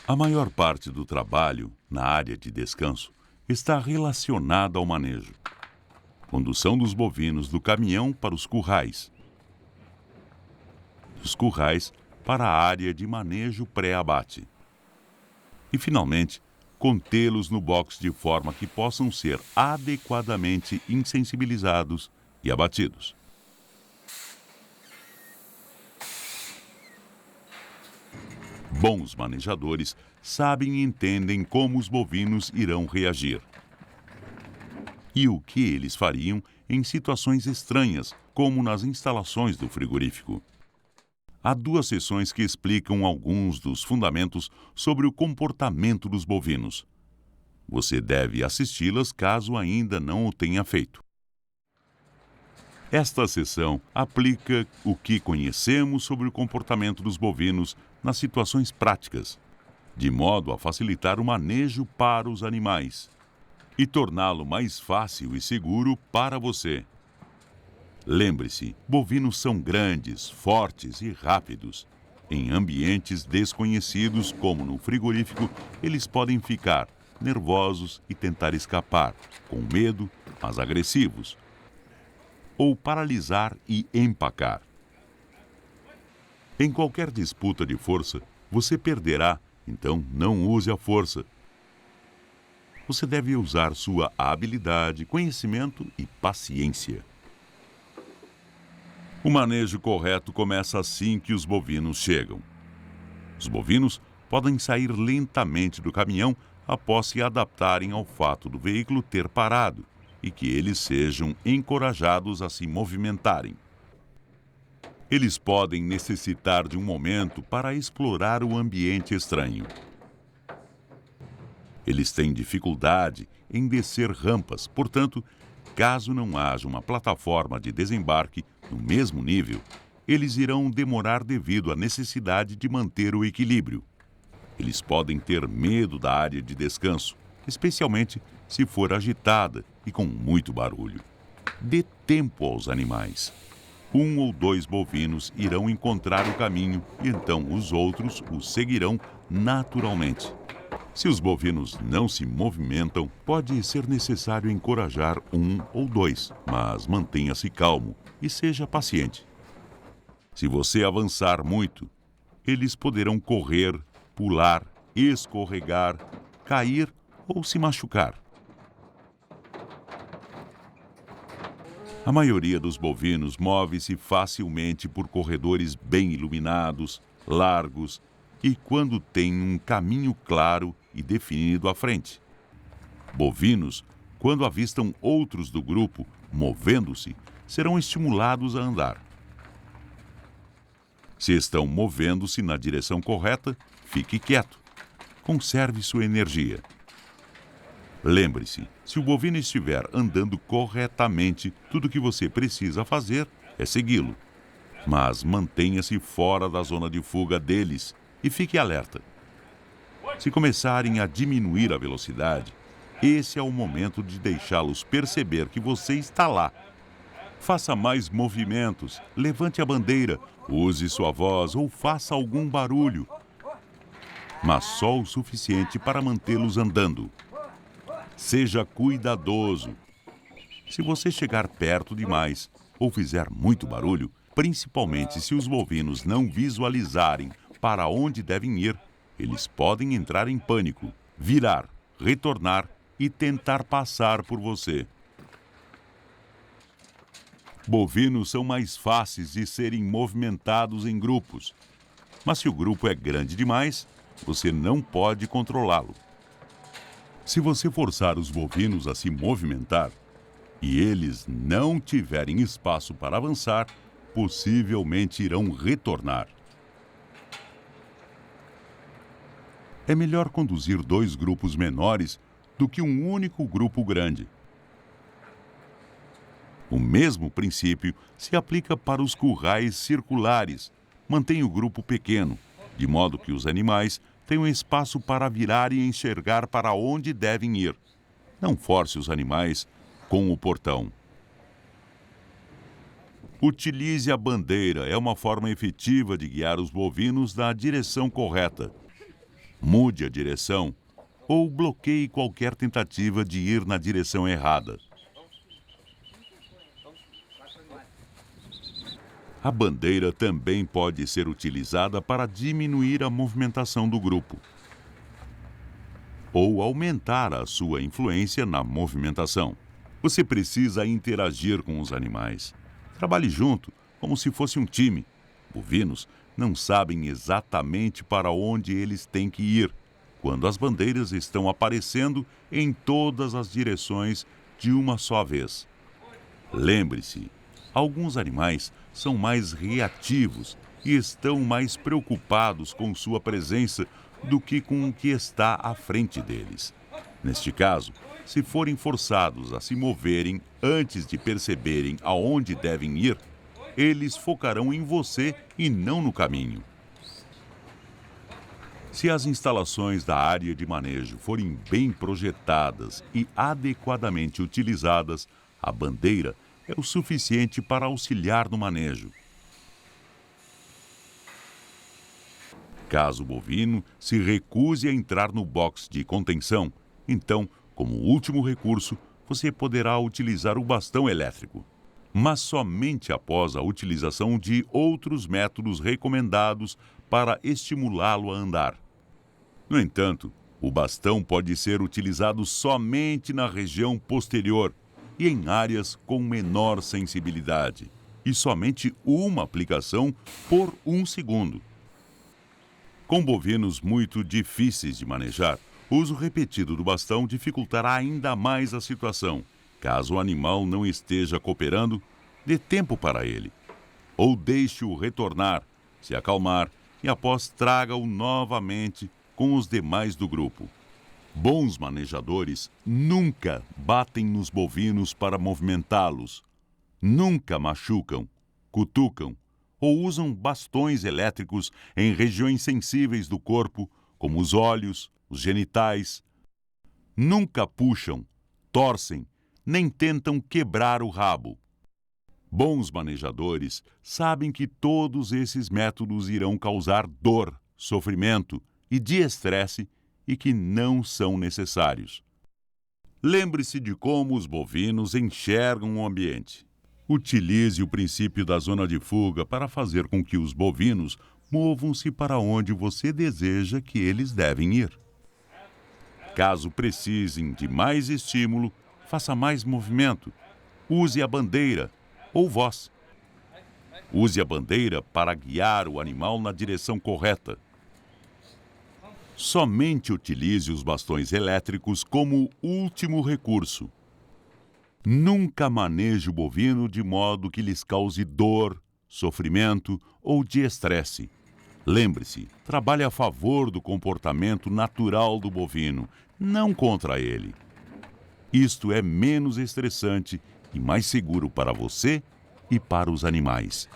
A maior parte do trabalho na área de descanso está relacionada ao manejo. Condução dos bovinos do caminhão para os currais, dos currais para a área de manejo pré-abate. E, finalmente, contê-los no box de forma que possam ser adequadamente insensibilizados e abatidos. Bons manejadores sabem e entendem como os bovinos irão reagir e o que eles fariam em situações estranhas, como nas instalações do frigorífico. Há 2 sessões que explicam alguns dos fundamentos sobre o comportamento dos bovinos. Você deve assisti-las caso ainda não o tenha feito. Esta sessão aplica o que conhecemos sobre o comportamento dos bovinos nas situações práticas, de modo a facilitar o manejo para os animais e torná-lo mais fácil e seguro para você. Lembre-se, bovinos são grandes, fortes e rápidos. Em ambientes desconhecidos, como no frigorífico, eles podem ficar nervosos e tentar escapar, com medo, mas agressivos, ou paralisar e empacar. Em qualquer disputa de força, você perderá, então não use a força. Você deve usar sua habilidade, conhecimento e paciência. O manejo correto começa assim que os bovinos chegam. Os bovinos podem sair lentamente do caminhão após se adaptarem ao fato do veículo ter parado e que eles sejam encorajados a se movimentarem. Eles podem necessitar de um momento para explorar o ambiente estranho. Eles têm dificuldade em descer rampas, portanto, caso não haja uma plataforma de desembarque no mesmo nível, eles irão demorar devido à necessidade de manter o equilíbrio. Eles podem ter medo da área de descanso, especialmente se for agitada e com muito barulho. Dê tempo aos animais. 1 ou 2 bovinos irão encontrar o caminho e então os outros os seguirão naturalmente. Se os bovinos não se movimentam, pode ser necessário encorajar 1 ou 2, mas mantenha-se calmo e seja paciente. Se você avançar muito, eles poderão correr, pular, escorregar, cair ou se machucar. A maioria dos bovinos move-se facilmente por corredores bem iluminados, largos e quando tem um caminho claro e definido à frente. Bovinos, quando avistam outros do grupo movendo-se, serão estimulados a andar. Se estão movendo-se na direção correta, fique quieto. Conserve sua energia. Lembre-se, se o bovino estiver andando corretamente, tudo o que você precisa fazer é segui-lo. Mas mantenha-se fora da zona de fuga deles e fique alerta. Se começarem a diminuir a velocidade, esse é o momento de deixá-los perceber que você está lá. Faça mais movimentos, levante a bandeira, use sua voz ou faça algum barulho, mas só o suficiente para mantê-los andando. Seja cuidadoso. Se você chegar perto demais ou fizer muito barulho, principalmente se os bovinos não visualizarem para onde devem ir, eles podem entrar em pânico, virar, retornar e tentar passar por você. Bovinos são mais fáceis de serem movimentados em grupos, mas se o grupo é grande demais, você não pode controlá-lo. Se você forçar os bovinos a se movimentar e eles não tiverem espaço para avançar, possivelmente irão retornar. É melhor conduzir 2 grupos menores do que um único grupo grande. O mesmo princípio se aplica para os currais circulares. Mantenha o grupo pequeno, de modo que os animais tenham espaço para virar e enxergar para onde devem ir. Não force os animais com o portão. Utilize a bandeira, é uma forma efetiva de guiar os bovinos na direção correta. Mude a direção ou bloqueie qualquer tentativa de ir na direção errada. A bandeira também pode ser utilizada para diminuir a movimentação do grupo ou aumentar a sua influência na movimentação. Você precisa interagir com os animais. Trabalhe junto, como se fosse um time. Bovinos não sabem exatamente para onde eles têm que ir quando as bandeiras estão aparecendo em todas as direções de uma só vez. Lembre-se, alguns animais são mais reativos e estão mais preocupados com sua presença do que com o que está à frente deles. Neste caso, se forem forçados a se moverem antes de perceberem aonde devem ir, eles focarão em você e não no caminho. Se as instalações da área de manejo forem bem projetadas e adequadamente utilizadas, a bandeira é o suficiente para auxiliar no manejo. Caso o bovino se recuse a entrar no box de contenção, então, como último recurso, você poderá utilizar o bastão elétrico, mas somente após a utilização de outros métodos recomendados para estimulá-lo a andar. No entanto, o bastão pode ser utilizado somente na região posterior e em áreas com menor sensibilidade, e somente uma aplicação por 1 segundo. Com bovinos muito difíceis de manejar, o uso repetido do bastão dificultará ainda mais a situação. Caso o animal não esteja cooperando, dê tempo para ele. Ou deixe-o retornar, se acalmar e após traga-o novamente com os demais do grupo. Bons manejadores nunca batem nos bovinos para movimentá-los, nunca machucam, cutucam ou usam bastões elétricos em regiões sensíveis do corpo, como os olhos, os genitais. Nunca puxam, torcem, nem tentam quebrar o rabo. Bons manejadores sabem que todos esses métodos irão causar dor, sofrimento e de estresse e que não são necessários. Lembre-se de como os bovinos enxergam o ambiente. Utilize o princípio da zona de fuga para fazer com que os bovinos movam-se para onde você deseja que eles devem ir. Caso precisem de mais estímulo, faça mais movimento. Use a bandeira ou voz. Use a bandeira para guiar o animal na direção correta. Somente utilize os bastões elétricos como último recurso. Nunca maneje o bovino de modo que lhes cause dor, sofrimento ou de estresse. Lembre-se, trabalhe a favor do comportamento natural do bovino, não contra ele. Isto é menos estressante e mais seguro para você e para os animais.